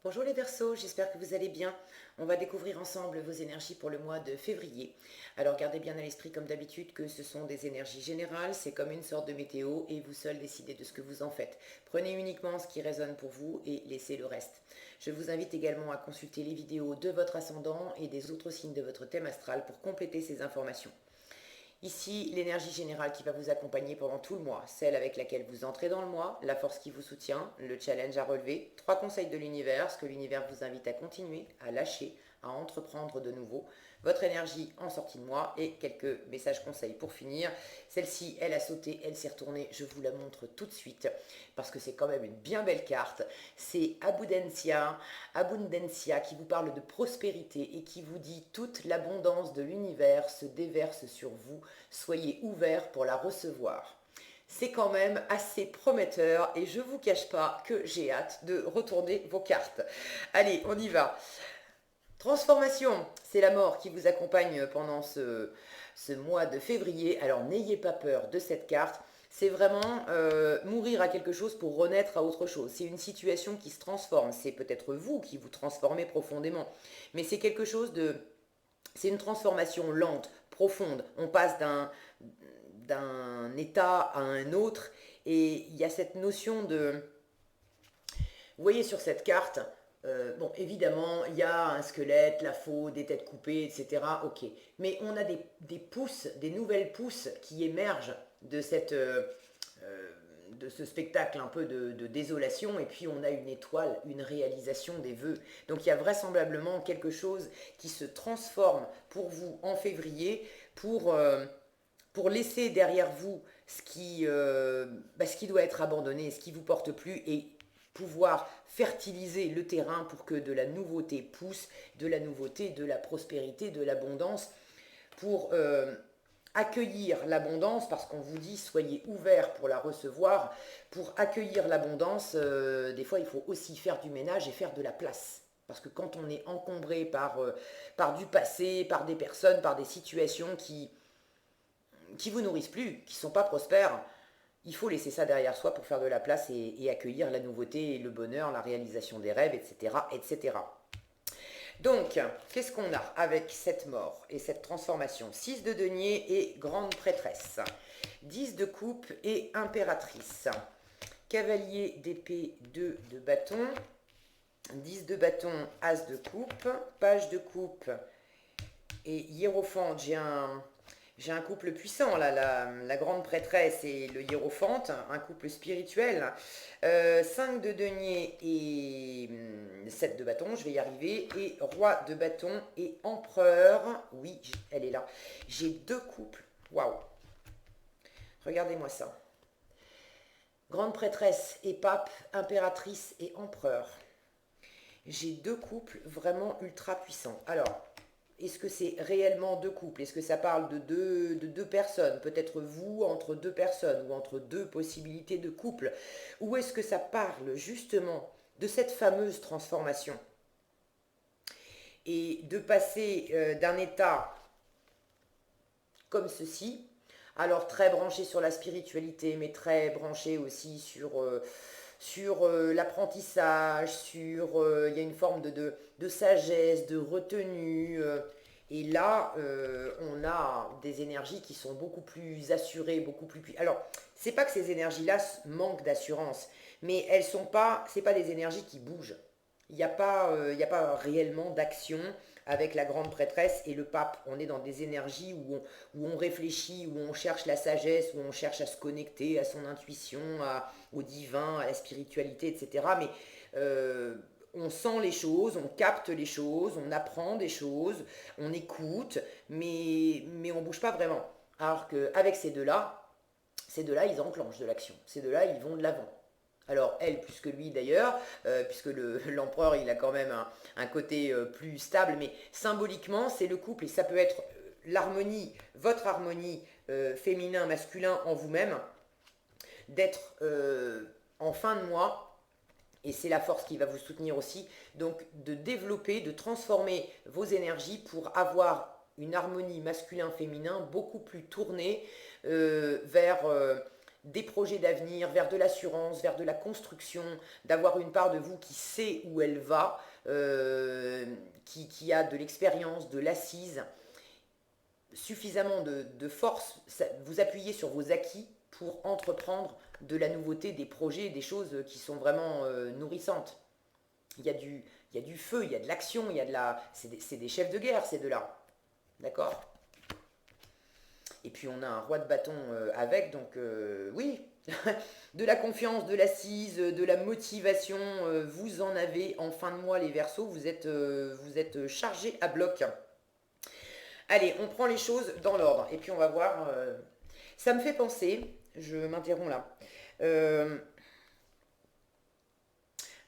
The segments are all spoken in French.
Bonjour les Verseaux, j'espère que vous allez bien. On va découvrir ensemble vos énergies pour le mois de février. Alors gardez bien à l'esprit comme d'habitude que ce sont des énergies générales, c'est comme une sorte de météo et vous seul décidez de ce que vous en faites. Prenez uniquement ce qui résonne pour vous et laissez le reste. Je vous invite également à consulter les vidéos de votre ascendant et des autres signes de votre thème astral pour compléter ces informations. Ici, l'énergie générale qui va vous accompagner pendant tout le mois, celle avec laquelle vous entrez dans le mois, la force qui vous soutient, le challenge à relever, 3 conseils de l'univers, ce que l'univers vous invite à continuer, à lâcher, à entreprendre de nouveau, votre énergie en sortie de mois et quelques messages conseils pour finir. Celle-ci, elle a sauté, elle s'est retournée, je vous la montre tout de suite parce que c'est quand même une bien belle carte. C'est Abundancia qui vous parle de prospérité et qui vous dit toute l'abondance de l'univers se déverse sur vous, soyez ouverts pour la recevoir. C'est quand même assez prometteur et je ne vous cache pas que j'ai hâte de retourner vos cartes. Allez, on y va. Transformation, c'est la mort qui vous accompagne pendant ce mois de février. Alors n'ayez pas peur de cette carte. C'est vraiment mourir à quelque chose pour renaître à autre chose. C'est une situation qui se transforme. C'est peut-être vous qui vous transformez profondément. Mais c'est quelque chose de... C'est une transformation lente, profonde. On passe d'un état à un autre. Et il y a cette notion de... Vous voyez sur cette carte, bon, évidemment, il y a un squelette, la faux, des têtes coupées, etc. Ok. Mais on a des pousses, des nouvelles pousses qui émergent de ce spectacle un peu de désolation. Et puis on a une étoile, une réalisation des vœux. Donc il y a vraisemblablement quelque chose qui se transforme pour vous en février pour laisser derrière vous ce qui doit être abandonné, ce qui ne vous porte plus et pouvoir fertiliser le terrain pour que de la nouveauté pousse, de la nouveauté, de la prospérité, de l'abondance, pour accueillir l'abondance, parce qu'on vous dit soyez ouverts pour la recevoir, pour accueillir l'abondance, des fois il faut aussi faire du ménage et faire de la place. Parce que quand on est encombré par du passé, par des personnes, par des situations qui vous nourrissent plus, qui ne sont pas prospères, il faut laisser ça derrière soi pour faire de la place et accueillir la nouveauté, le bonheur, la réalisation des rêves, etc. etc. Donc, qu'est-ce qu'on a avec cette mort et cette transformation? 6 de denier et grande prêtresse. 10 de coupe et impératrice. Cavalier d'épée, 2 de bâton. 10 de bâton, as de coupe. Page de coupe et hiérophante. J'ai un couple puissant, là, la grande prêtresse et le hiérophante, un couple spirituel. 5 de denier et 7 de bâton, je vais y arriver. Et roi de bâton et empereur. Oui, elle est là. J'ai 2 couples. Waouh. Regardez-moi ça. Grande prêtresse et pape, impératrice et empereur. J'ai 2 couples vraiment ultra puissants. Alors, est-ce que c'est réellement 2 couples? Est-ce que ça parle de deux personnes? Peut-être vous entre 2 personnes ou entre 2 possibilités de couple? Ou est-ce que ça parle justement de cette fameuse transformation? Et de passer d'un état comme ceci, alors très branché sur la spiritualité, mais très branché aussi sur l'apprentissage, il y a une forme de sagesse, de retenue. Et là, on a des énergies qui sont beaucoup plus assurées, beaucoup plus... Alors, c'est pas que ces énergies-là manquent d'assurance, mais elles sont pas, c'est pas des énergies qui bougent. Il y a pas réellement d'action avec la grande prêtresse et le pape. On est dans des énergies où on réfléchit, où on cherche la sagesse, où on cherche à se connecter à son intuition, au divin, à la spiritualité, etc. Mais on sent les choses, on capte les choses, on apprend des choses, on écoute, mais on ne bouge pas vraiment. Alors qu'avec ces deux-là, ils enclenchent de l'action. Ces deux-là, ils vont de l'avant. Alors elle plus que lui d'ailleurs, puisque l'empereur il a quand même un côté plus stable, mais symboliquement c'est le couple et ça peut être l'harmonie, votre harmonie féminin-masculin en vous-même, d'être en fin de mois, et c'est la force qui va vous soutenir aussi, donc de développer, de transformer vos énergies pour avoir une harmonie masculin-féminin beaucoup plus tournée vers des projets d'avenir, vers de l'assurance, vers de la construction, d'avoir une part de vous qui sait où elle va, qui a de l'expérience, de l'assise, suffisamment de force, vous appuyez sur vos acquis pour entreprendre de la nouveauté, des projets, des choses qui sont vraiment nourrissantes. Il y a du feu, il y a de l'action, il y a de la... C'est des chefs de guerre, ces deux-là. D'accord? Et puis on a un roi de bâton avec, donc oui, de la confiance, de l'assise, de la motivation, vous en avez en fin de mois les Verseaux, vous êtes chargés à bloc. Allez, on prend les choses dans l'ordre, et puis on va voir. Ça me fait penser, je m'interromps là,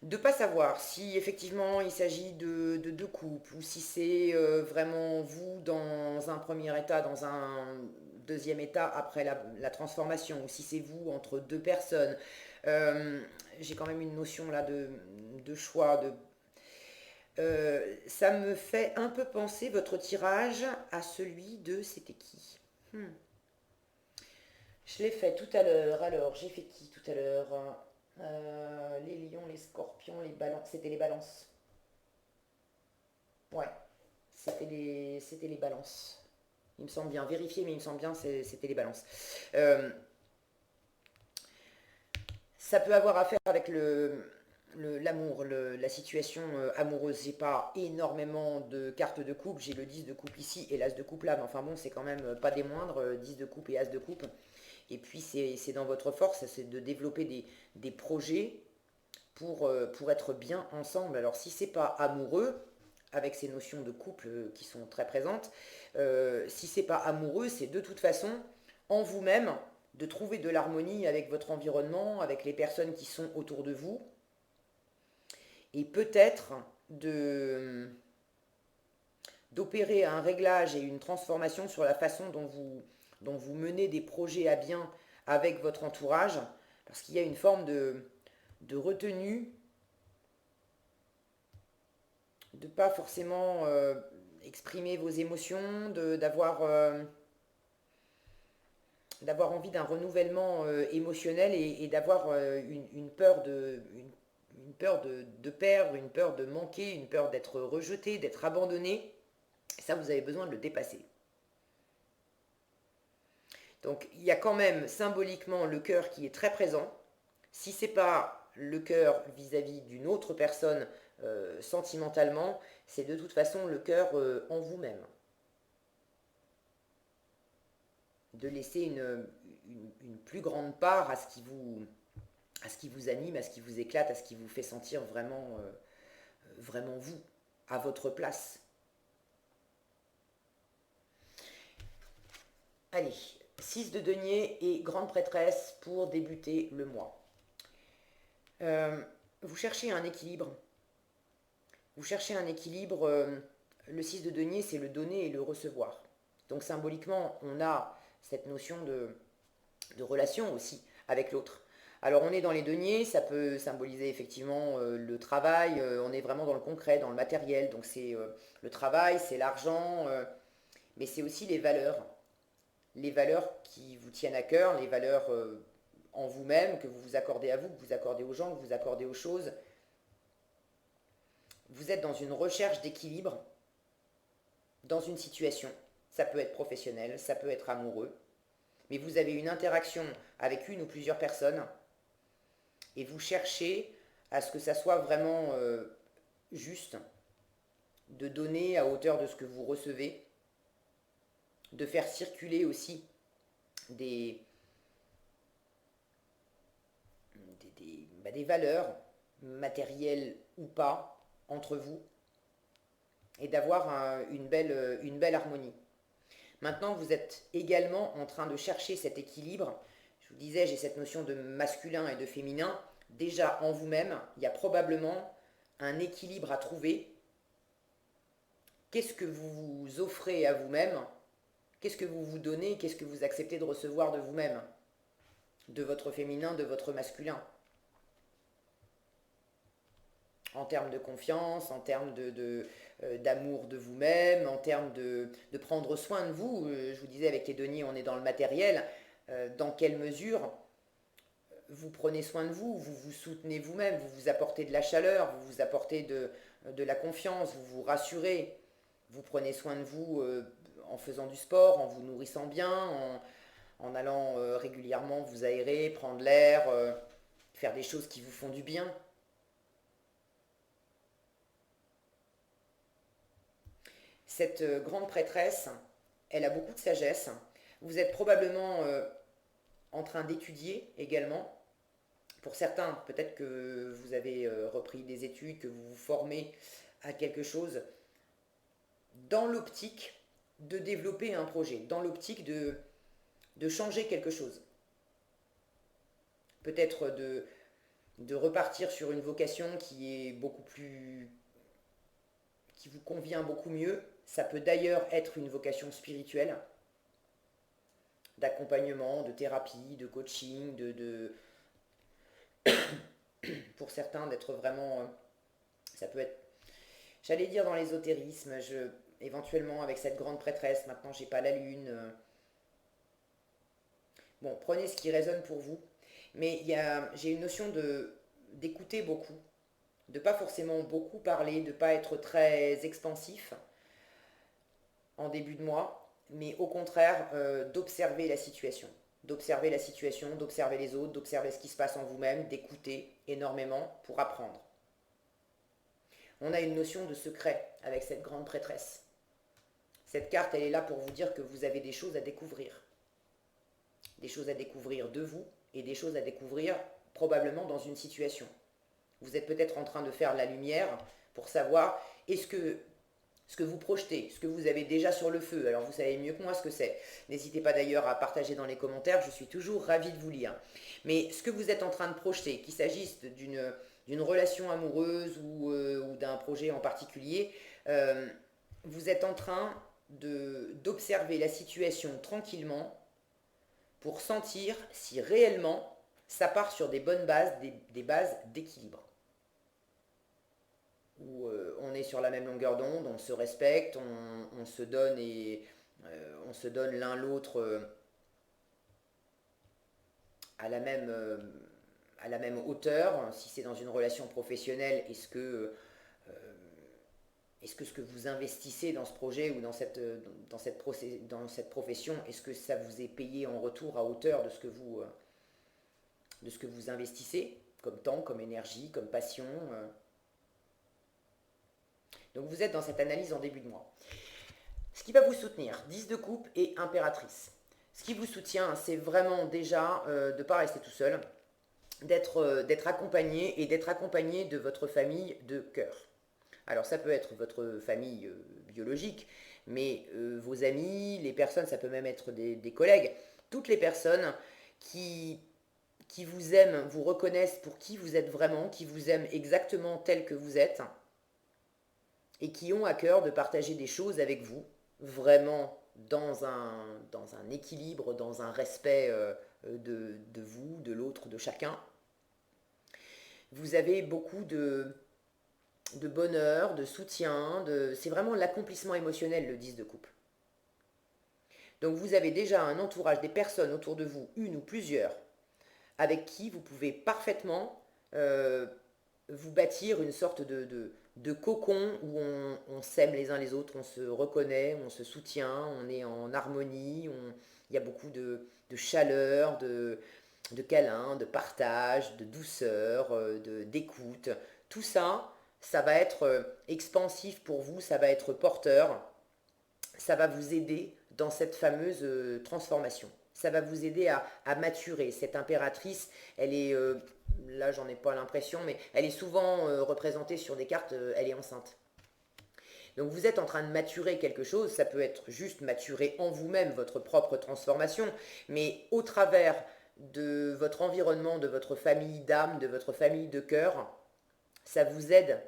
de ne pas savoir si effectivement il s'agit de deux couples ou si c'est vraiment vous dans un premier état, dans un deuxième état après la transformation, ou si c'est vous entre deux personnes. J'ai quand même une notion là de choix. Ça me fait un peu penser votre tirage à celui de c'était qui? Je l'ai fait tout à l'heure. Alors, j'ai fait qui tout à l'heure? Les lions, les scorpions, les balances. C'était les balances. Ouais, c'était les balances. Il me semble bien. Vérifier, mais il me semble bien c'était les balances. Ça peut avoir à faire avec l'amour, la situation amoureuse. J'ai pas énormément de cartes de coupe. J'ai le 10 de coupe ici et l'as de coupe là. Mais enfin bon, c'est quand même pas des moindres. 10 de coupe et as de coupe. Et puis c'est dans votre force, c'est de développer des projets pour être bien ensemble. Alors si c'est pas amoureux, avec ces notions de couple qui sont très présentes, si c'est pas amoureux, c'est de toute façon en vous-même de trouver de l'harmonie avec votre environnement, avec les personnes qui sont autour de vous, et peut-être d'opérer un réglage et une transformation sur la façon dont vous menez des projets à bien avec votre entourage, parce qu'il y a une forme de retenue, de pas forcément exprimer vos émotions, d'avoir envie d'un renouvellement émotionnel et d'avoir une peur une peur de perdre, une peur de manquer, une peur d'être rejeté, d'être abandonné. Ça, vous avez besoin de le dépasser. Donc il y a quand même symboliquement le cœur qui est très présent. Si c'est pas le cœur vis-à-vis d'une autre personne sentimentalement, c'est de toute façon le cœur en vous-même. De laisser une plus grande part à ce qui vous anime, à ce qui vous éclate, à ce qui vous fait sentir vraiment vous, à votre place. Allez, 6 de denier et grande prêtresse pour débuter le mois. Vous cherchez un équilibre. Vous cherchez un équilibre. Le 6 de denier, c'est le donner et le recevoir. Donc symboliquement, on a cette notion de relation aussi avec l'autre. Alors on est dans les deniers, ça peut symboliser effectivement le travail, on est vraiment dans le concret, dans le matériel. Donc c'est le travail, c'est l'argent, mais c'est aussi les valeurs. Les valeurs qui vous tiennent à cœur, les valeurs en vous-même, que vous vous accordez à vous, que vous accordez aux gens, que vous accordez aux choses. Vous êtes dans une recherche d'équilibre, dans une situation. Ça peut être professionnel, ça peut être amoureux. Mais vous avez une interaction avec une ou plusieurs personnes et vous cherchez à ce que ça soit vraiment juste, de donner à hauteur de ce que vous recevez, de faire circuler aussi des valeurs, matérielles ou pas, entre vous, et d'avoir une belle harmonie. Maintenant, vous êtes également en train de chercher cet équilibre. Je vous disais, j'ai cette notion de masculin et de féminin. Déjà en vous-même, il y a probablement un équilibre à trouver. Qu'est-ce que vous vous offrez à vous-même? Qu'est-ce que vous vous donnez? Qu'est-ce que vous acceptez de recevoir de vous-même? De votre féminin, de votre masculin? En termes de confiance, en termes d'amour de vous-même, en termes de prendre soin de vous. Je vous disais, avec les deniers, on est dans le matériel. Dans quelle mesure vous prenez soin de vous, vous vous soutenez vous-même, vous vous apportez de la chaleur, vous vous apportez de la confiance, vous vous rassurez, vous prenez soin de vous en faisant du sport, en vous nourrissant bien, en allant régulièrement vous aérer, prendre l'air, faire des choses qui vous font du bien. Cette grande prêtresse, elle a beaucoup de sagesse. Vous êtes probablement en train d'étudier également. Pour certains, peut-être que vous avez repris des études, que vous vous formez à quelque chose dans l'optique de développer un projet, dans l'optique de changer quelque chose. Peut-être de repartir sur une vocation qui est beaucoup plus, qui vous convient beaucoup mieux. Ça peut d'ailleurs être une vocation spirituelle, d'accompagnement, de thérapie, de coaching, pour certains d'être vraiment, ça peut être, j'allais dire dans l'ésotérisme, éventuellement avec cette grande prêtresse, maintenant j'ai pas la lune. Bon, prenez ce qui résonne pour vous, mais j'ai une notion d'écouter beaucoup, de pas forcément beaucoup parler, de pas être très expansif en début de mois, mais au contraire d'observer la situation. D'observer la situation, d'observer les autres, d'observer ce qui se passe en vous-même, d'écouter énormément pour apprendre. On a une notion de secret avec cette grande prêtresse. Cette carte, elle est là pour vous dire que vous avez des choses à découvrir. Des choses à découvrir de vous et des choses à découvrir probablement dans une situation. Vous êtes peut-être en train de faire la lumière pour savoir est-ce que ce que vous projetez, ce que vous avez déjà sur le feu, alors vous savez mieux que moi ce que c'est. N'hésitez pas d'ailleurs à partager dans les commentaires, je suis toujours ravie de vous lire. Mais ce que vous êtes en train de projeter, qu'il s'agisse d'une relation amoureuse ou d'un projet en particulier, vous êtes en train d'observer la situation tranquillement pour sentir si réellement ça part sur des bonnes bases, des bases d'équilibre. Où on est sur la même longueur d'onde, on se respecte, on se donne on se donne l'un l'autre à la même hauteur. Si c'est dans une relation professionnelle, est-ce que ce que vous investissez dans ce projet ou dans cette profession, est-ce que ça vous est payé en retour à hauteur de ce que vous investissez, comme temps, comme énergie, comme passion Donc vous êtes dans cette analyse en début de mois. Ce qui va vous soutenir, 10 de coupe et impératrice. Ce qui vous soutient, c'est vraiment déjà de ne pas rester tout seul, d'être accompagné et d'être accompagné de votre famille de cœur. Alors ça peut être votre famille biologique, mais vos amis, les personnes, ça peut même être des collègues, toutes les personnes qui vous aiment, vous reconnaissent pour qui vous êtes vraiment, qui vous aiment exactement tel que vous êtes, et qui ont à cœur de partager des choses avec vous, vraiment dans un équilibre, dans un respect de vous, de l'autre, de chacun. Vous avez beaucoup de bonheur, de soutien, c'est vraiment l'accomplissement émotionnel, le 10 de coupe. Donc vous avez déjà un entourage, des personnes autour de vous, une ou plusieurs, avec qui vous pouvez parfaitement vous bâtir une sorte de cocon où on s'aime les uns les autres, on se reconnaît, on se soutient, on est en harmonie, il y a beaucoup de chaleur, de câlin, de partage, de douceur, d'écoute. Tout ça, ça va être expansif pour vous, ça va être porteur, ça va vous aider dans cette fameuse transformation. Ça va vous aider à maturer. Cette impératrice, elle est, là j'en ai pas l'impression, mais elle est souvent représentée sur des cartes, elle est enceinte. Donc vous êtes en train de maturer quelque chose, ça peut être juste maturer en vous-même votre propre transformation, mais au travers de votre environnement, de votre famille d'âme, de votre famille de cœur, ça vous aide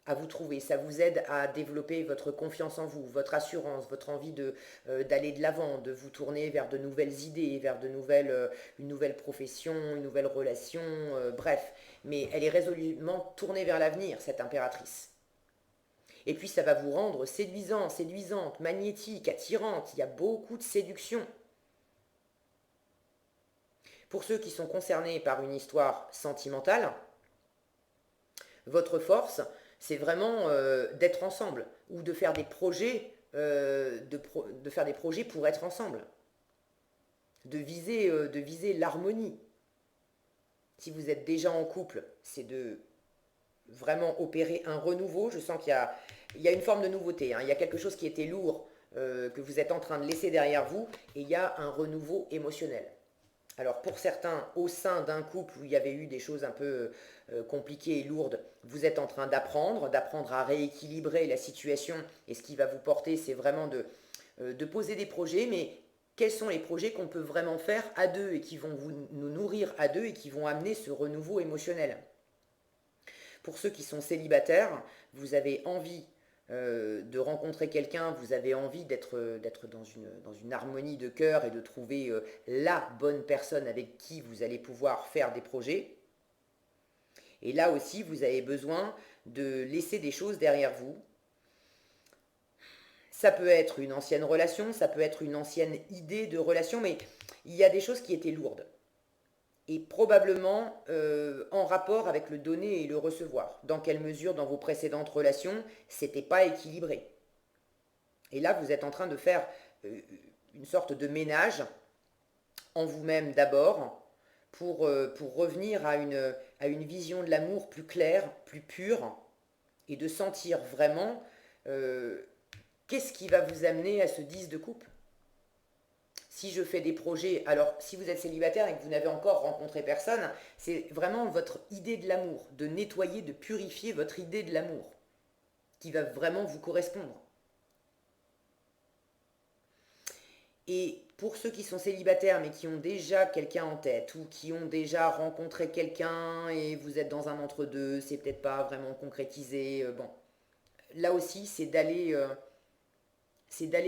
à vous trouver, ça vous aide à développer votre confiance en vous, votre assurance, votre envie d'aller de l'avant, de vous tourner vers de nouvelles idées, vers une nouvelle profession, une nouvelle relation, bref. Mais elle est résolument tournée vers l'avenir, cette impératrice. Et puis ça va vous rendre séduisant, séduisante, magnétique, attirante. Il y a beaucoup de séduction. Pour ceux qui sont concernés par une histoire sentimentale, votre force, c'est vraiment d'être ensemble ou de faire des projets, de faire des projets pour être ensemble, de viser l'harmonie. Si vous êtes déjà en couple, c'est de vraiment opérer un renouveau. Je sens il y a une forme de nouveauté, hein. Il y a quelque chose qui était lourd, que vous êtes en train de laisser derrière vous, et il y a un renouveau émotionnel. Alors pour certains, au sein d'un couple où il y avait eu des choses un peu compliquées et lourdes, vous êtes en train d'apprendre à rééquilibrer la situation, et ce qui va vous porter, c'est vraiment de poser des projets, mais quels sont les projets qu'on peut vraiment faire à deux et qui vont nous nourrir à deux et qui vont amener ce renouveau émotionnel. Pour ceux qui sont célibataires, vous avez envie de rencontrer quelqu'un, vous avez envie d'être dans une harmonie de cœur et de trouver la bonne personne avec qui vous allez pouvoir faire des projets. Et là aussi, vous avez besoin de laisser des choses derrière vous. Ça peut être une ancienne relation, ça peut être une ancienne idée de relation, mais il y a des choses qui étaient lourdes et probablement en rapport avec le donner et le recevoir. Dans quelle mesure dans vos précédentes relations, c'était pas équilibré. Et là, vous êtes en train de faire une sorte de ménage en vous-même d'abord pour revenir à une vision de l'amour plus claire, plus pure, et de sentir vraiment euh, qu'est-ce qui va vous amener à ce 10 de coupe. Si je fais des projets, alors si vous êtes célibataire et que vous n'avez encore rencontré personne, c'est vraiment votre idée de l'amour, de nettoyer, de purifier votre idée de l'amour, qui va vraiment vous correspondre. Et pour ceux qui sont célibataires mais qui ont déjà quelqu'un en tête ou qui ont déjà rencontré quelqu'un et vous êtes dans un entre-deux, c'est peut-être pas vraiment concrétisé, bon, là aussi c'est d'aller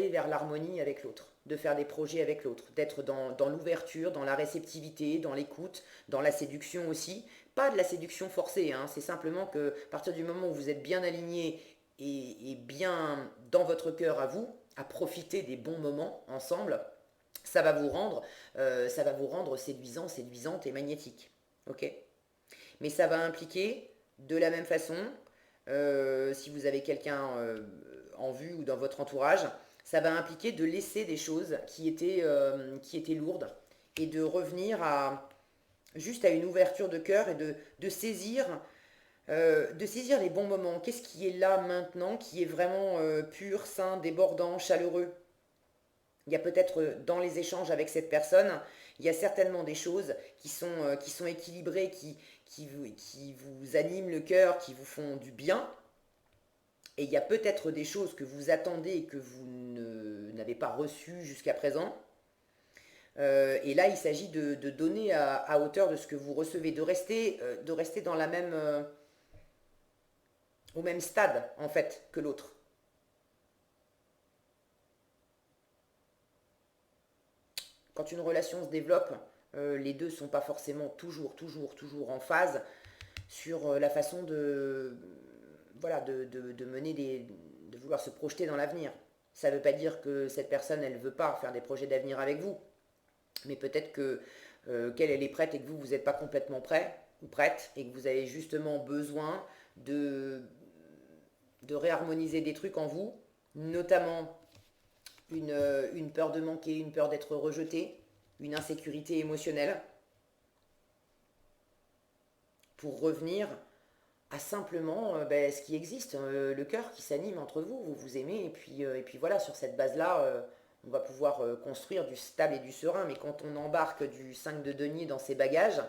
vers l'harmonie avec l'autre, de faire des projets avec l'autre, d'être dans l'ouverture, dans la réceptivité, dans l'écoute, dans la séduction aussi. Pas de la séduction forcée, hein, c'est simplement que à partir du moment où vous êtes bien aligné et bien dans votre cœur à vous, à profiter des bons moments ensemble, ça va vous rendre séduisant, séduisante et magnétique. Ok. Mais ça va impliquer de la même façon, si vous avez quelqu'un en vue ou dans votre entourage, ça va impliquer de laisser des choses qui étaient lourdes et de revenir juste à une ouverture de cœur et de saisir les bons moments. Qu'est-ce qui est là maintenant, qui est vraiment pur, sain, débordant, chaleureux. Il y a peut-être dans les échanges avec cette personne, il y a certainement des choses qui sont équilibrées, qui vous animent le cœur, qui vous font du bien. Et il y a peut-être des choses que vous attendez et que vous n'avez pas reçues jusqu'à présent. Et là, il s'agit de donner à hauteur de ce que vous recevez, de rester dans au même stade, en fait, que l'autre. Quand une relation se développe, les deux ne sont pas forcément toujours en phase sur la façon voilà, de mener de vouloir se projeter dans l'avenir. Ça ne veut pas dire que cette personne, elle ne veut pas faire des projets d'avenir avec vous, mais peut-être que qu'elle, elle est prête et que vous n'êtes pas complètement prêt ou prête et que vous avez justement besoin de, de réharmoniser des trucs en vous, notamment une peur de manquer, une peur d'être rejeté, une insécurité émotionnelle, pour revenir à simplement ce qui existe, le cœur qui s'anime entre vous, vous vous aimez, et puis voilà, sur cette base-là, on va pouvoir construire du stable et du serein, mais quand on embarque du 5 de denier dans ses bagages,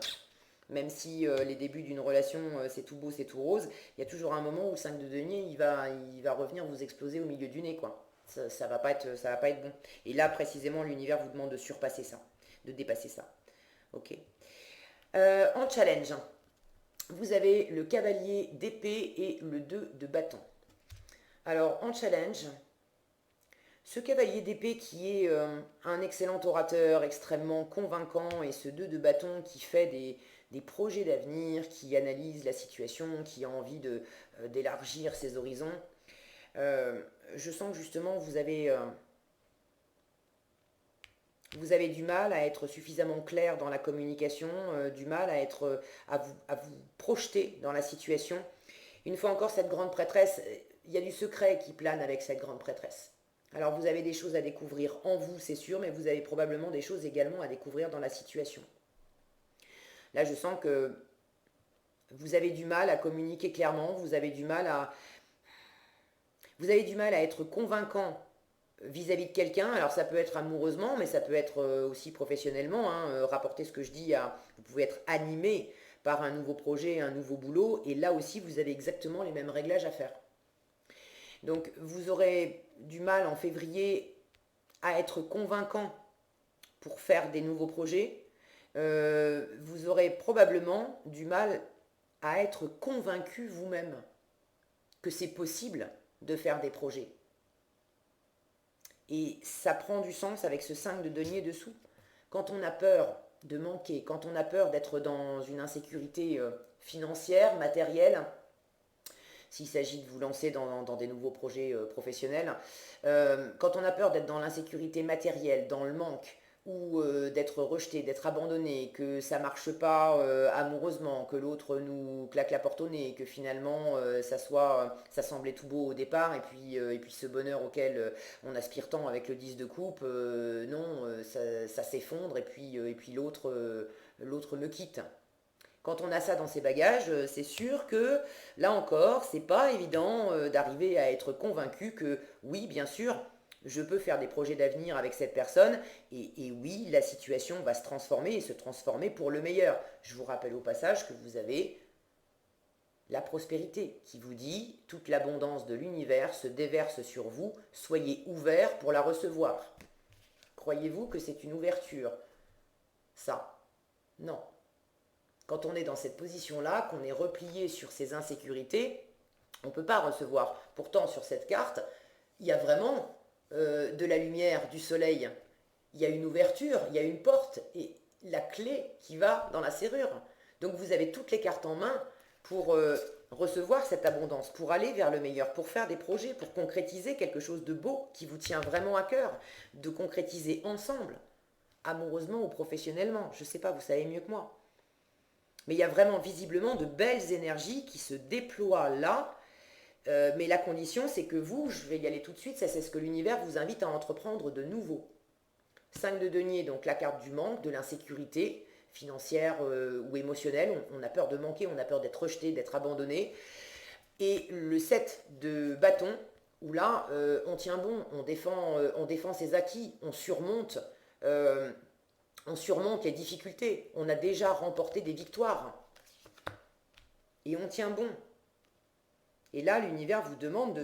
même si les débuts d'une relation, c'est tout beau, c'est tout rose, il y a toujours un moment où le 5 de denier, il va revenir vous exploser au milieu du nez, quoi. Ça va pas être, ça va pas être bon. Et là, précisément, l'univers vous demande de surpasser ça, de dépasser ça. Ok. En challenge, vous avez le cavalier d'épée et le 2 de bâton. Alors, en challenge, ce cavalier d'épée qui est un excellent orateur, extrêmement convaincant, et ce 2 de bâton qui fait des projets d'avenir, qui analyse la situation, qui a envie d'élargir ses horizons, je sens que justement vous avez Vous avez du mal à être suffisamment clair dans la communication, du mal à être, à vous projeter dans la situation. Une fois encore, cette grande prêtresse, il y a du secret qui plane avec cette grande prêtresse. Alors vous avez des choses à découvrir en vous, c'est sûr, mais vous avez probablement des choses également à découvrir dans la situation. Là, je sens que vous avez du mal à communiquer clairement, vous avez du mal à être convaincant vis-à-vis de quelqu'un. Alors ça peut être amoureusement, mais ça peut être aussi professionnellement, hein. Rapportez ce que je dis à... Vous pouvez être animé par un nouveau projet, un nouveau boulot, et là aussi vous avez exactement les mêmes réglages à faire. Donc vous aurez du mal en février à être convaincant pour faire des nouveaux projets. Vous aurez probablement du mal à être convaincu vous-même que c'est possible de faire des projets. Et ça prend du sens avec ce 5 de denier dessous. Quand on a peur de manquer, quand on a peur d'être dans une insécurité financière, matérielle, s'il s'agit de vous lancer dans des nouveaux projets professionnels, quand on a peur d'être dans l'insécurité matérielle, dans le manque, ou d'être rejeté, d'être abandonné, que ça marche pas amoureusement, que l'autre nous claque la porte au nez, que finalement ça semblait tout beau au départ, et puis ce bonheur auquel on aspire tant avec le 10 de coupe, non, ça s'effondre, et puis l'autre me quitte. Quand on a ça dans ses bagages, c'est sûr que là encore, c'est pas évident d'arriver à être convaincu que oui, bien sûr, je peux faire des projets d'avenir avec cette personne, et oui, la situation va se transformer et se transformer pour le meilleur. Je vous rappelle au passage que vous avez la prospérité qui vous dit toute l'abondance de l'univers se déverse sur vous, soyez ouverts pour la recevoir. Croyez-vous que c'est une ouverture? Ça, non. Quand on est dans cette position-là, qu'on est replié sur ses insécurités, on ne peut pas recevoir. Pourtant, sur cette carte, il y a vraiment de la lumière, du soleil. Il y a une ouverture, il y a une porte et la clé qui va dans la serrure. Donc vous avez toutes les cartes en main pour recevoir cette abondance, pour aller vers le meilleur, pour faire des projets, pour concrétiser quelque chose de beau qui vous tient vraiment à cœur, de concrétiser ensemble, amoureusement ou professionnellement. Je ne sais pas, vous savez mieux que moi. Mais il y a vraiment visiblement de belles énergies qui se déploient là. Mais la condition, c'est que vous, je vais y aller tout de suite, ça c'est ce que l'univers vous invite à entreprendre de nouveau. 5 de denier, donc la carte du manque, de l'insécurité financière ou émotionnelle. On a peur de manquer, on a peur d'être rejeté, d'être abandonné. Et le 7 de bâton, où là, on tient bon, on défend ses acquis, on surmonte les difficultés. On a déjà remporté des victoires. Et on tient bon. Et là, l'univers vous demande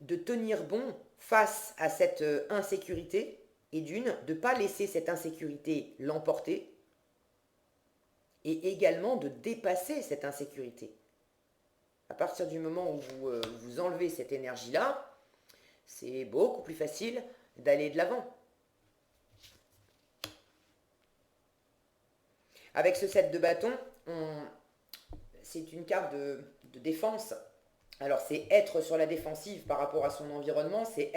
de tenir bon face à cette insécurité, et de ne pas laisser cette insécurité l'emporter, et également de dépasser cette insécurité. À partir du moment où vous enlevez cette énergie-là, c'est beaucoup plus facile d'aller de l'avant. Avec ce 7 de bâton, c'est une carte de défense. Alors c'est être sur la défensive par rapport à son environnement, c'est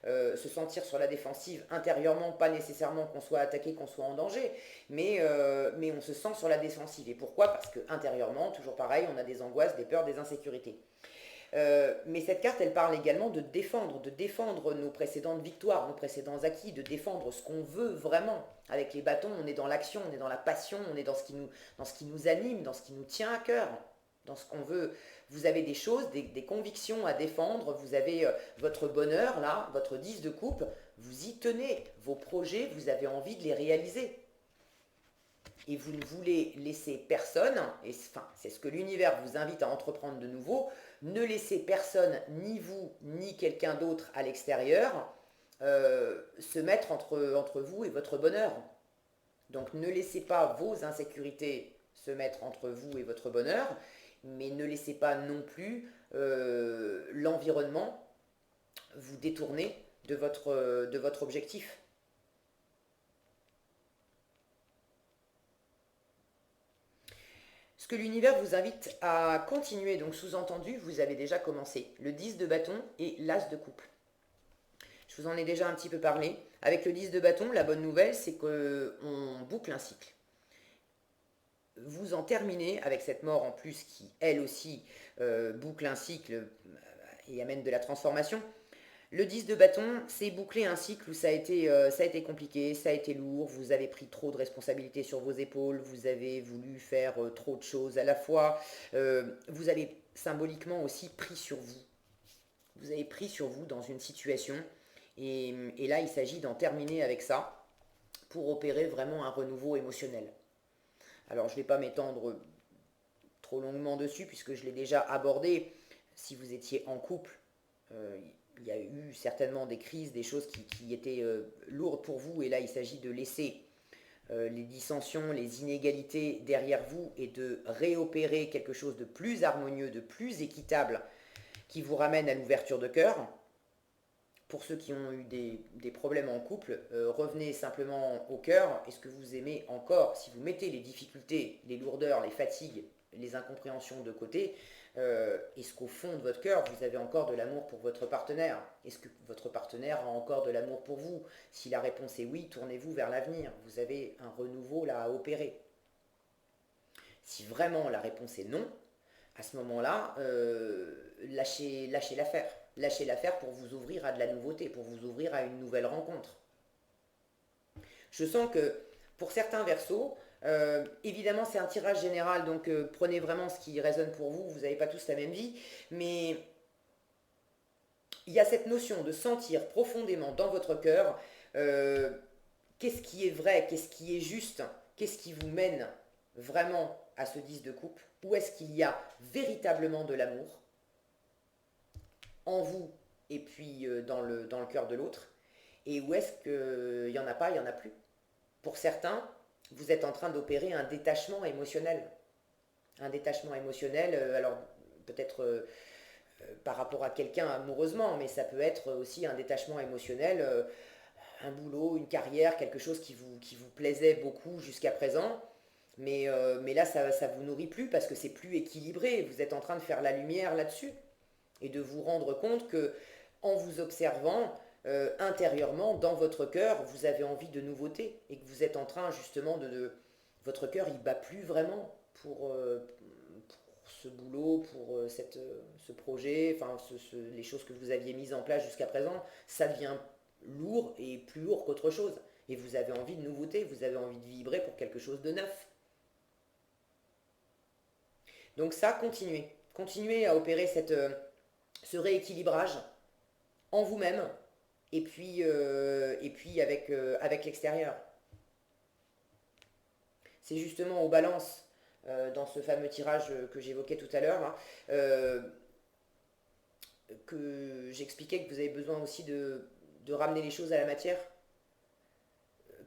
se sentir sur la défensive intérieurement, pas nécessairement qu'on soit attaqué, qu'on soit en danger, mais on se sent sur la défensive. Et pourquoi? Parce que intérieurement, toujours pareil, on a des angoisses, des peurs, des insécurités. Mais cette carte, elle parle également de défendre nos précédentes victoires, nos précédents acquis, de défendre ce qu'on veut vraiment. Avec les bâtons, on est dans l'action, on est dans la passion, on est dans ce qui nous anime, dans ce qui nous tient à cœur, dans ce qu'on veut. Vous avez des choses, des convictions à défendre, vous avez votre bonheur, là, votre 10 de coupe, vous y tenez, vos projets, vous avez envie de les réaliser. Et vous ne voulez laisser personne, et enfin, c'est ce que l'univers vous invite à entreprendre de nouveau, ne laissez personne, ni vous, ni quelqu'un d'autre à l'extérieur, se mettre entre vous et votre bonheur. Donc ne laissez pas vos insécurités se mettre entre vous et votre bonheur, mais ne laissez pas non plus l'environnement vous détourner de votre objectif. Ce que l'univers vous invite à continuer, donc sous-entendu, vous avez déjà commencé. Le 10 de bâton et l'as de coupe. Je vous en ai déjà un petit peu parlé. Avec le 10 de bâton, la bonne nouvelle, c'est qu'on boucle un cycle. Vous en terminez avec cette mort en plus qui, elle aussi, boucle un cycle et amène de la transformation. Le 10 de bâton, c'est boucler un cycle où ça a été compliqué, ça a été lourd, vous avez pris trop de responsabilités sur vos épaules, vous avez voulu faire trop de choses à la fois, vous avez symboliquement aussi pris sur vous. Vous avez pris sur vous dans une situation, et là il s'agit d'en terminer avec ça pour opérer vraiment un renouveau émotionnel. Alors je ne vais pas m'étendre trop longuement dessus puisque je l'ai déjà abordé. Si vous étiez en couple, il y a eu certainement des crises, des choses qui étaient lourdes pour vous, et là il s'agit de laisser les dissensions, les inégalités derrière vous et de réopérer quelque chose de plus harmonieux, de plus équitable, qui vous ramène à l'ouverture de cœur. Pour ceux qui ont eu des problèmes en couple, revenez simplement au cœur. Est-ce que vous aimez encore? Si vous mettez les difficultés, les lourdeurs, les fatigues, les incompréhensions de côté, est-ce qu'au fond de votre cœur, vous avez encore de l'amour pour votre partenaire? Est-ce que votre partenaire a encore de l'amour pour vous? Si la réponse est oui, tournez-vous vers l'avenir. Vous avez un renouveau là à opérer. Si vraiment la réponse est non, à ce moment-là, lâchez l'affaire. Lâchez l'affaire pour vous ouvrir à de la nouveauté, pour vous ouvrir à une nouvelle rencontre. Je sens que pour certains versos, évidemment c'est un tirage général, donc prenez vraiment ce qui résonne pour vous, vous n'avez pas tous la même vie, mais il y a cette notion de sentir profondément dans votre cœur qu'est-ce qui est vrai, qu'est-ce qui est juste, qu'est-ce qui vous mène vraiment à ce 10 de coupe, où est-ce qu'il y a véritablement de l'amour en vous et puis dans le cœur de l'autre, et où est-ce qu'il n'y en a pas, il n'y en a plus. Pour certains, vous êtes en train d'opérer un détachement émotionnel. Un détachement émotionnel, alors peut-être par rapport à quelqu'un amoureusement, mais ça peut être aussi un détachement émotionnel, un boulot, une carrière, quelque chose qui vous plaisait beaucoup jusqu'à présent. Mais là, ça ne vous nourrit plus parce que c'est plus équilibré. Vous êtes en train de faire la lumière là-dessus et de vous rendre compte que en vous observant intérieurement, dans votre cœur, vous avez envie de nouveautés et que vous êtes en train justement votre cœur, il bat plus vraiment pour ce boulot, pour ce projet, enfin les choses que vous aviez mises en place jusqu'à présent, ça devient lourd et plus lourd qu'autre chose. Et vous avez envie de nouveautés, vous avez envie de vibrer pour quelque chose de neuf. Donc ça, continuez. Continuez à opérer ce rééquilibrage en vous-même et puis avec l'extérieur. C'est justement aux balances, dans ce fameux tirage que j'évoquais tout à l'heure, hein, que j'expliquais que vous avez besoin aussi de ramener les choses à la matière.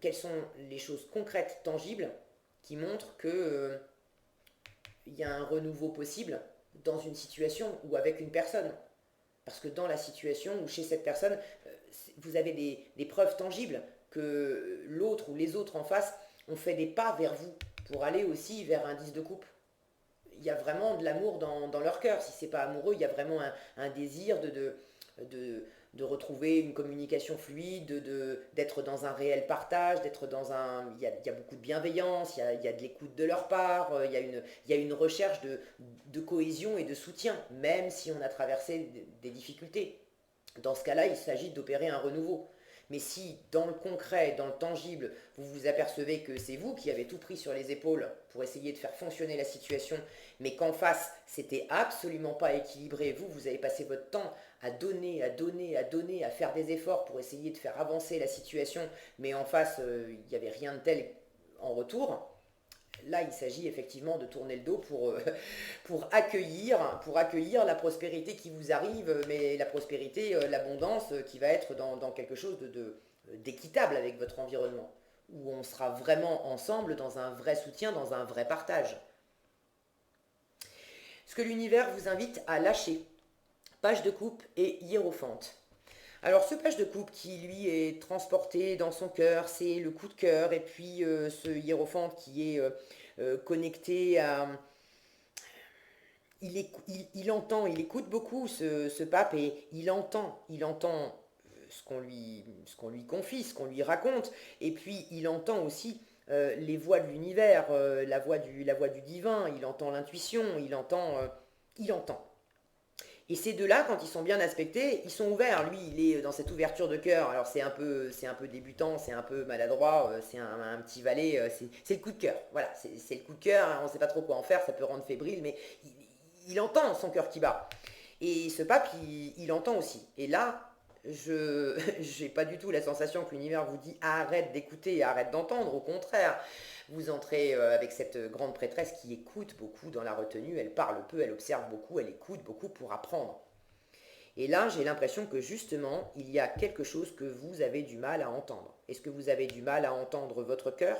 Quelles sont les choses concrètes, tangibles, qui montrent que il y a un renouveau possible dans une situation ou avec une personne. Parce que dans la situation ou chez cette personne, vous avez des preuves tangibles que l'autre ou les autres en face ont fait des pas vers vous pour aller aussi vers un 10 de coupe. Il y a vraiment de l'amour dans leur cœur. Si c'est pas amoureux, il y a vraiment un désir de retrouver une communication fluide, d'être dans un réel partage, d'être dans un... Il y a beaucoup de bienveillance, il y a de l'écoute de leur part, il y a une recherche de cohésion et de soutien, même si on a traversé des difficultés. Dans ce cas-là, il s'agit d'opérer un renouveau. Mais si, dans le concret, dans le tangible, vous vous apercevez que c'est vous qui avez tout pris sur les épaules pour essayer de faire fonctionner la situation, mais qu'en face, c'était absolument pas équilibré, vous avez passé votre temps à donner, à donner, à donner, à faire des efforts pour essayer de faire avancer la situation, mais en face, il n'y avait rien de tel en retour, là, il s'agit effectivement de tourner le dos pour accueillir la prospérité qui vous arrive, mais la prospérité, l'abondance qui va être dans quelque chose d'équitable avec votre environnement, où on sera vraiment ensemble dans un vrai soutien, dans un vrai partage. Ce que l'univers vous invite à lâcher, page de coupe et hiérophante. Alors ce page de coupe qui lui est transporté dans son cœur, c'est le coup de cœur, et puis ce hiérophante qui est connecté à... Il entend, il écoute beaucoup ce pape, et il entend ce qu'on lui confie, ce qu'on lui raconte. Et puis il entend aussi les voix de l'univers, la voix du divin, il entend l'intuition, il entend. Et ces deux-là, quand ils sont bien aspectés, ils sont ouverts. Lui, il est dans cette ouverture de cœur. Alors c'est un peu débutant, c'est un peu maladroit, c'est un petit valet, c'est le coup de cœur. Voilà, c'est le coup de cœur, hein, on ne sait pas trop quoi en faire, ça peut rendre fébrile, mais il entend son cœur qui bat. Et ce pape, il entend aussi. Et là, je j'ai pas du tout la sensation que l'univers vous dit arrête d'écouter, arrête d'entendre. Au contraire, vous entrez avec cette grande prêtresse qui écoute beaucoup dans la retenue. Elle parle peu, elle observe beaucoup, elle écoute beaucoup pour apprendre. Et là, j'ai l'impression que justement, il y a quelque chose que vous avez du mal à entendre. Est-ce que vous avez du mal à entendre votre cœur?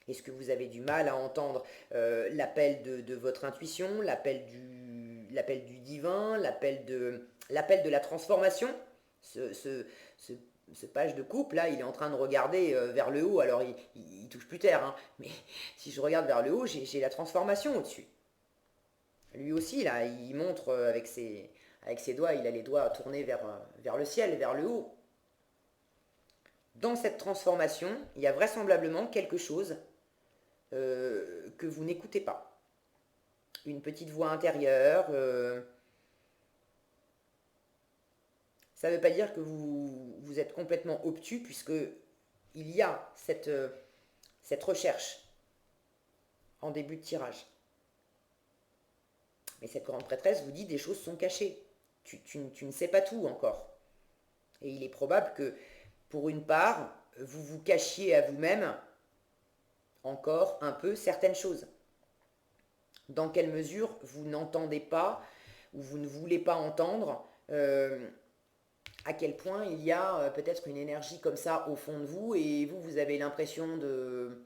Est-ce que vous avez du mal à entendre l'appel de votre intuition, l'appel du divin, l'appel de la transformation? ce, ce, ce, ce page de couple, là, il est en train de regarder vers le haut, alors il touche plus terre, hein, mais si je regarde vers le haut, j'ai la transformation au-dessus. Lui aussi, là, il montre avec ses doigts, il a les doigts tournés vers le ciel, vers le haut. Dans cette transformation, il y a vraisemblablement quelque chose que vous n'écoutez pas. Une petite voix intérieure. Ça ne veut pas dire que vous êtes complètement obtus, puisque il y a cette recherche en début de tirage. Mais cette grande prêtresse vous dit des choses sont cachées. Tu ne sais pas tout encore. Et il est probable que, pour une part, vous vous cachiez à vous-même encore un peu certaines choses. Dans quelle mesure vous n'entendez pas ou vous ne voulez pas entendre à quel point il y a peut-être une énergie comme ça au fond de vous et vous avez l'impression de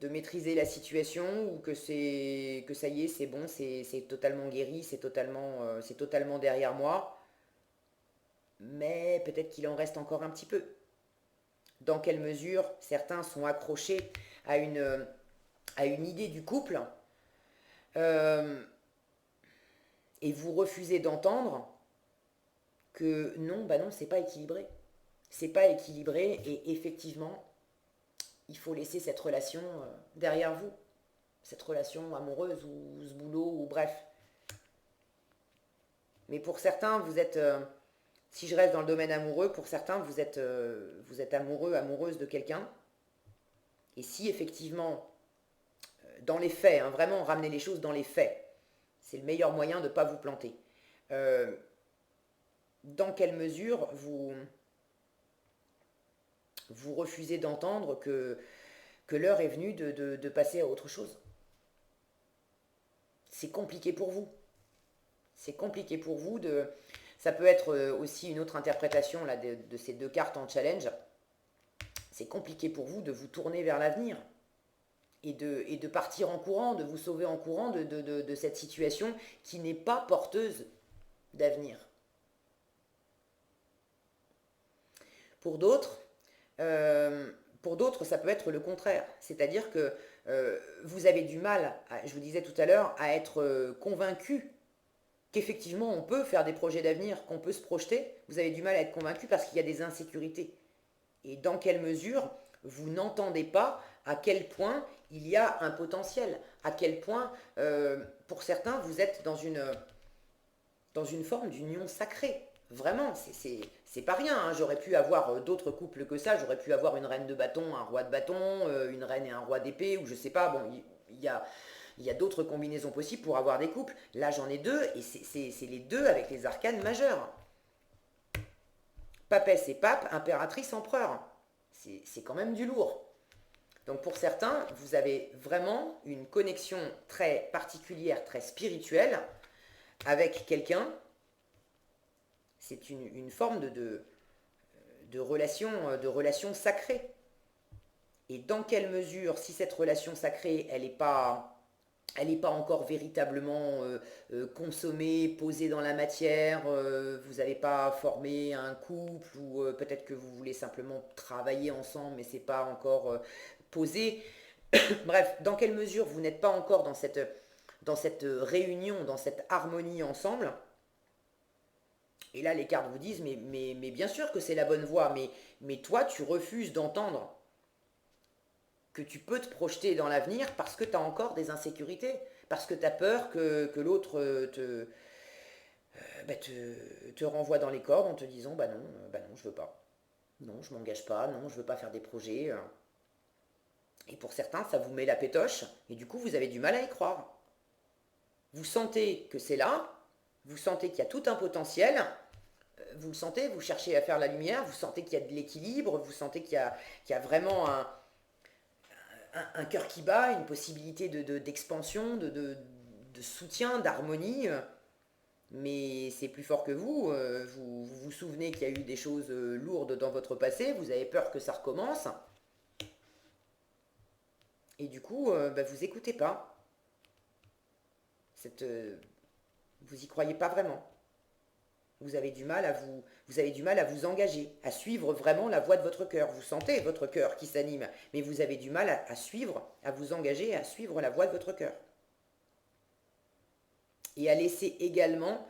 maîtriser la situation ou que ça y est, c'est bon, c'est totalement guéri, c'est totalement derrière moi. Mais peut-être qu'il en reste encore un petit peu. Dans quelle mesure certains sont accrochés à une idée du couple euh, et vous refusez d'entendre que non, bah non, c'est pas équilibré. C'est pas équilibré et effectivement, il faut laisser cette relation derrière vous. Cette relation amoureuse ou ce boulot ou bref. Mais pour certains, vous êtes, si je reste dans le domaine amoureux, pour certains, vous êtes amoureux, amoureuse de quelqu'un. Et si effectivement, dans les faits, hein, vraiment ramener les choses dans les faits, c'est le meilleur moyen de ne pas vous planter. Euh, dans quelle mesure vous refusez d'entendre que l'heure est venue de passer à autre chose? C'est compliqué pour vous. C'est compliqué pour vous de... Ça peut être aussi une autre interprétation là, de ces deux cartes en challenge. C'est compliqué pour vous de vous tourner vers l'avenir et de partir en courant, de vous sauver en courant de cette situation qui n'est pas porteuse d'avenir. Pour d'autres, ça peut être le contraire. C'est-à-dire que vous avez du mal, je vous disais tout à l'heure, à être convaincu qu'effectivement on peut faire des projets d'avenir, qu'on peut se projeter. Vous avez du mal à être convaincu parce qu'il y a des insécurités. Et dans quelle mesure vous n'entendez pas à quel point il y a un potentiel, à quel point, pour certains, vous êtes dans une forme d'union sacrée. Vraiment, c'est pas rien, hein. J'aurais pu avoir d'autres couples que ça, j'aurais pu avoir une reine de bâton, un roi de bâton, une reine et un roi d'épée, ou je sais pas, bon, il y a d'autres combinaisons possibles pour avoir des couples. Là, j'en ai deux, et c'est les deux avec les arcanes majeures. Papesse et pape, impératrice, empereur. C'est quand même du lourd. Donc pour certains, vous avez vraiment une connexion très particulière, très spirituelle avec quelqu'un. C'est une forme de relation sacrée. Et dans quelle mesure, si cette relation sacrée, elle n'est pas encore véritablement consommée, posée dans la matière, vous n'avez pas formé un couple, ou peut-être que vous voulez simplement travailler ensemble, mais c'est pas encore posé. Bref, dans quelle mesure vous n'êtes pas encore dans cette réunion, dans cette harmonie ensemble, Et là, les cartes vous disent, mais bien sûr que c'est la bonne voie, mais toi, tu refuses d'entendre que tu peux te projeter dans l'avenir parce que tu as encore des insécurités, parce que tu as peur que l'autre te renvoie dans les cordes en te disant, bah non, je veux pas. Non, je m'engage pas, non, je veux pas faire des projets. Et pour certains, ça vous met la pétoche, et du coup, vous avez du mal à y croire. Vous sentez que c'est là, vous sentez qu'il y a tout un potentiel, vous le sentez, vous cherchez à faire la lumière, vous sentez qu'il y a de l'équilibre, vous sentez qu'il y a vraiment un cœur qui bat, une possibilité d'expansion, de soutien, d'harmonie, mais c'est plus fort que vous. Vous vous souvenez qu'il y a eu des choses lourdes dans votre passé, vous avez peur que ça recommence, et du coup, vous écoutez pas. Cette, vous y croyez pas vraiment. Vous avez du mal à vous engager, à suivre vraiment la voie de votre cœur. Vous sentez votre cœur qui s'anime, mais vous avez du mal à suivre, à vous engager, à suivre la voie de votre cœur. Et à laisser également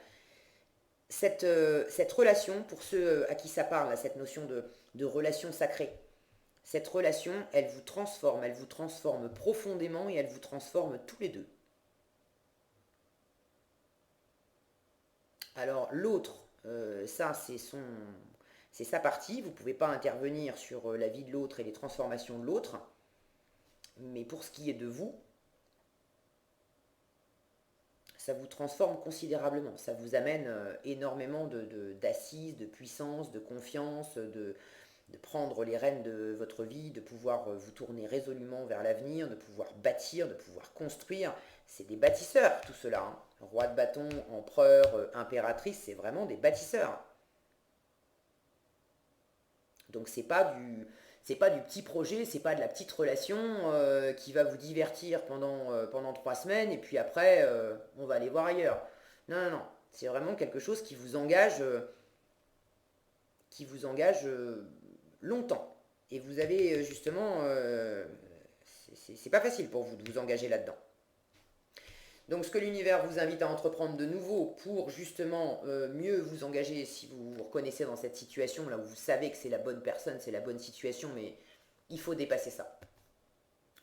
cette relation, pour ceux à qui ça parle, cette notion de relation sacrée. Cette relation, elle vous transforme profondément et elle vous transforme tous les deux. Alors l'autre, ça c'est sa partie, vous ne pouvez pas intervenir sur la vie de l'autre et les transformations de l'autre, mais pour ce qui est de vous, ça vous transforme considérablement, ça vous amène énormément d'assises, de puissance, de confiance, de prendre les rênes de votre vie, de pouvoir vous tourner résolument vers l'avenir, de pouvoir bâtir, de pouvoir construire. C'est des bâtisseurs tout cela, hein. Roi de bâton, empereur, impératrice, c'est vraiment des bâtisseurs. Donc c'est pas du petit projet, c'est pas de la petite relation qui va vous divertir pendant 3 semaines et puis après on va aller voir ailleurs. Non, non, non. C'est vraiment quelque chose qui vous engage longtemps. Et vous avez justement, c'est pas facile pour vous de vous engager là-dedans. Donc ce que l'univers vous invite à entreprendre de nouveau pour justement mieux vous engager si vous vous reconnaissez dans cette situation là où vous savez que c'est la bonne personne, c'est la bonne situation, mais il faut dépasser ça.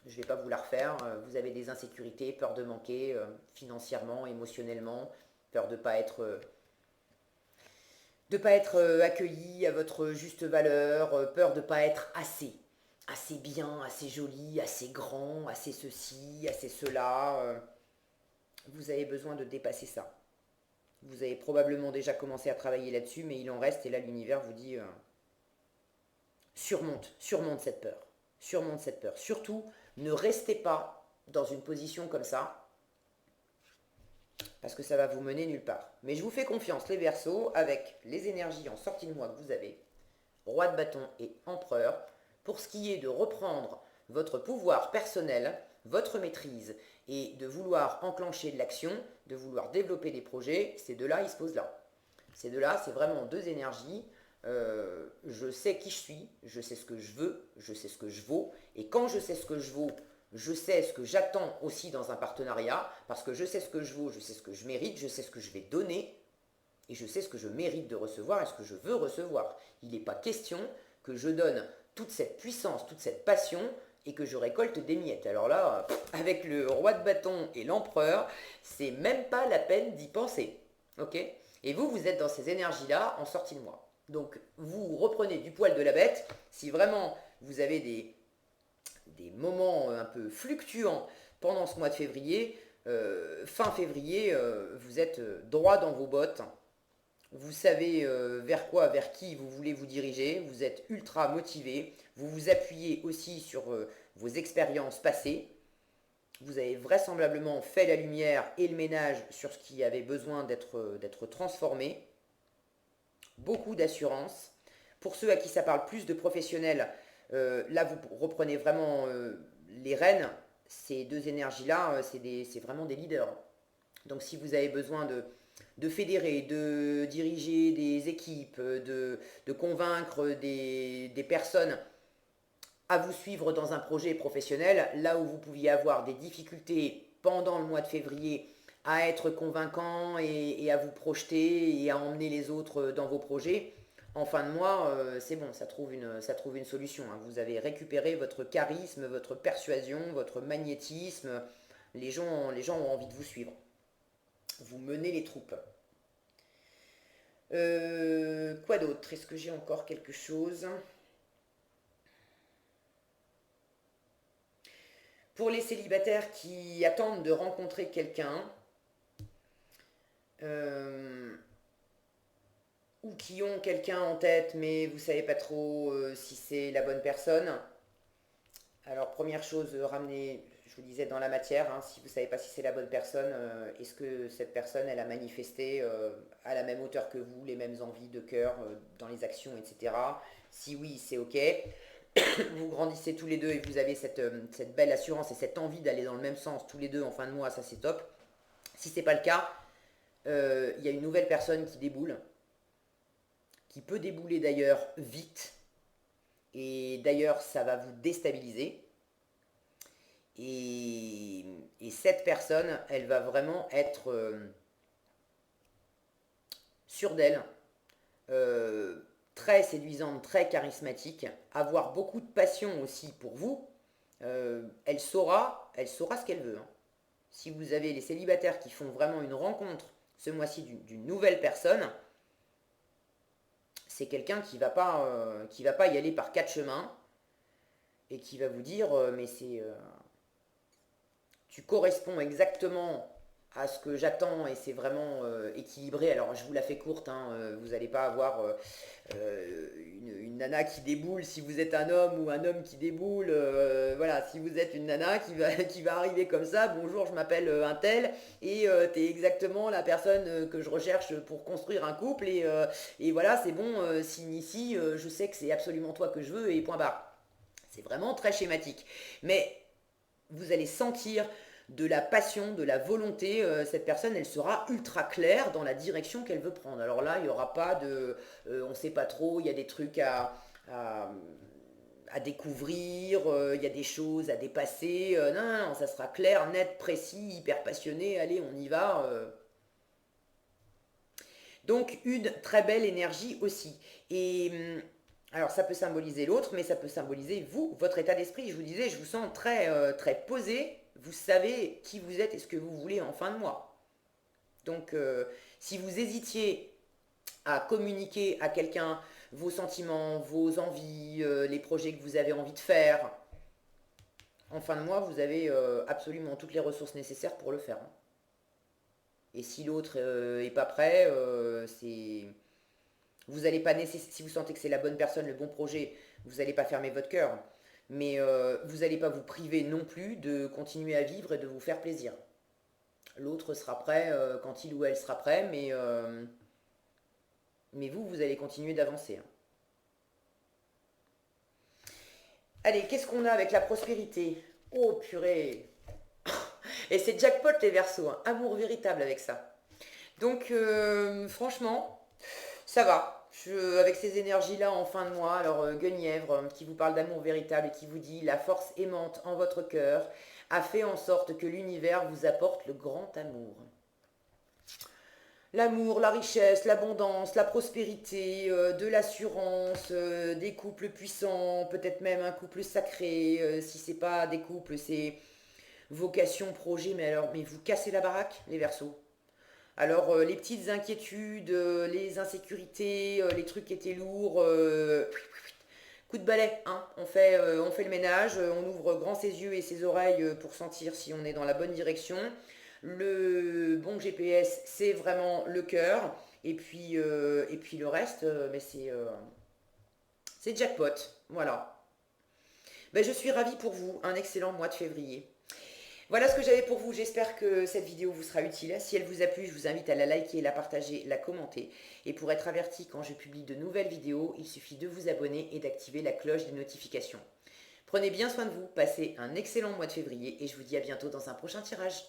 Je ne vais pas vous la refaire. Vous avez des insécurités, peur de manquer financièrement, émotionnellement, peur de pas être accueilli à votre juste valeur, peur de ne pas être assez bien, assez joli, assez grand, assez ceci, assez cela. Vous avez besoin de dépasser ça. Vous avez probablement déjà commencé à travailler là-dessus, mais il en reste, et là l'univers vous dit surmonte cette peur. Surmonte cette peur. Surtout, ne restez pas dans une position comme ça, parce que ça va vous mener nulle part. Mais je vous fais confiance, les Verseaux, avec les énergies en sortie de moi que vous avez, roi de bâton et empereur, pour ce qui est de reprendre votre pouvoir personnel, votre maîtrise, et de vouloir enclencher de l'action, de vouloir développer des projets, ces deux-là, ils se posent là. Ces deux-là, c'est vraiment deux énergies. Je sais qui je suis, je sais ce que je veux, je sais ce que je vaux, et quand je sais ce que je vaux, je sais ce que j'attends aussi dans un partenariat, parce que je sais ce que je vaux, je sais ce que je mérite, je sais ce que je vais donner, et je sais ce que je mérite de recevoir et ce que je veux recevoir. Il n'est pas question que je donne toute cette puissance, toute cette passion, et que je récolte des miettes. Alors là, avec le roi de bâton et l'empereur, c'est même pas la peine d'y penser. Ok? Et vous, vous êtes dans ces énergies-là en sortie de moi. Donc, vous reprenez du poil de la bête. Si vraiment vous avez des moments un peu fluctuants pendant ce mois de février, fin février, vous êtes droit dans vos bottes. Vous savez vers qui vous voulez vous diriger, vous êtes ultra motivé, vous vous appuyez aussi sur vos expériences passées, vous avez vraisemblablement fait la lumière et le ménage sur ce qui avait besoin d'être transformé, beaucoup d'assurance. Pour ceux à qui ça parle plus de professionnels, là vous reprenez vraiment les rênes, ces deux énergies-là, c'est vraiment des leaders. Donc si vous avez besoin de fédérer, de diriger des équipes, de convaincre des personnes à vous suivre dans un projet professionnel, là où vous pouviez avoir des difficultés pendant le mois de février à être convaincant et à vous projeter et à emmener les autres dans vos projets, en fin de mois, c'est bon, ça trouve une solution, hein. Vous avez récupéré votre charisme, votre persuasion, votre magnétisme. Les gens ont envie de vous suivre. Vous menez les troupes. Quoi d'autre? Est-ce que j'ai encore quelque chose? Pour les célibataires qui attendent de rencontrer quelqu'un, ou qui ont quelqu'un en tête, mais vous savez pas trop si c'est la bonne personne. Alors première chose, ramener, je vous disais dans la matière, hein, si vous savez pas si c'est la bonne personne, est-ce que cette personne, elle a manifesté à la même hauteur que vous, les mêmes envies de cœur dans les actions, etc. Si oui, c'est ok. Vous grandissez tous les deux et vous avez cette belle assurance et cette envie d'aller dans le même sens tous les deux en fin de mois, ça c'est top. Si c'est pas le cas, il y a une nouvelle personne qui déboule, qui peut débouler d'ailleurs vite, et d'ailleurs ça va vous déstabiliser. Et cette personne, elle va vraiment être sûre d'elle, très séduisante, très charismatique, avoir beaucoup de passion aussi pour vous. Elle saura ce qu'elle veut, hein. Si vous avez les célibataires qui font vraiment une rencontre ce mois-ci d'une nouvelle personne, c'est quelqu'un qui va pas y aller par quatre chemins et qui va vous dire mais tu corresponds exactement à ce que j'attends et c'est vraiment équilibré. Alors je vous la fais courte, hein, vous n'allez pas avoir une nana qui déboule si vous êtes un homme ou un homme qui déboule. Voilà, si vous êtes une nana qui va arriver comme ça, bonjour, je m'appelle un tel et t'es exactement la personne que je recherche pour construire un couple et voilà, c'est bon, signe ici, je sais que c'est absolument toi que je veux et point barre. C'est vraiment très schématique. Mais vous allez sentir de la passion, de la volonté. Cette personne, elle sera ultra claire dans la direction qu'elle veut prendre. Alors là, il n'y aura pas de... on ne sait pas trop, il y a des trucs à, à découvrir, il y a des choses à dépasser. Non, non, non, ça sera clair, net, précis, hyper passionné. Allez, on y va. Donc, une très belle énergie aussi. Et alors, ça peut symboliser l'autre, mais ça peut symboliser vous, votre état d'esprit. Je vous disais, je vous sens très posé. Vous savez qui vous êtes et ce que vous voulez en fin de mois. Donc, si vous hésitiez à communiquer à quelqu'un vos sentiments, vos envies, les projets que vous avez envie de faire, en fin de mois, vous avez absolument toutes les ressources nécessaires pour le faire, hein. Et si l'autre est pas prêt, vous allez pas si vous sentez que c'est la bonne personne, le bon projet, vous n'allez pas fermer votre cœur. Mais vous n'allez pas vous priver non plus de continuer à vivre et de vous faire plaisir. L'autre sera prêt quand il ou elle sera prêt, mais vous allez continuer d'avancer, hein. Allez, qu'est-ce qu'on a avec la prospérité? Oh purée! Et c'est jackpot les Verseaux, hein. Amour véritable avec ça. Donc franchement, ça va. Avec ces énergies-là en fin de mois, alors Guenièvre, qui vous parle d'amour véritable et qui vous dit la force aimante en votre cœur a fait en sorte que l'univers vous apporte le grand amour. L'amour, la richesse, l'abondance, la prospérité, de l'assurance, des couples puissants, peut-être même un couple sacré. Si c'est pas des couples, c'est vocation, projet, mais vous cassez la baraque, les Verseaux. Alors, les petites inquiétudes, les insécurités, les trucs qui étaient lourds, coup de balai, hein. On fait le ménage, on ouvre grand ses yeux et ses oreilles pour sentir si on est dans la bonne direction. Le bon GPS, c'est vraiment le cœur. Et puis le reste, mais c'est jackpot. Voilà. Ben, je suis ravie pour vous. Un excellent mois de février. Voilà ce que j'avais pour vous. J'espère que cette vidéo vous sera utile. Si elle vous a plu, je vous invite à la liker, la partager, la commenter. Et pour être averti quand je publie de nouvelles vidéos, il suffit de vous abonner et d'activer la cloche des notifications. Prenez bien soin de vous, passez un excellent mois de février et je vous dis à bientôt dans un prochain tirage.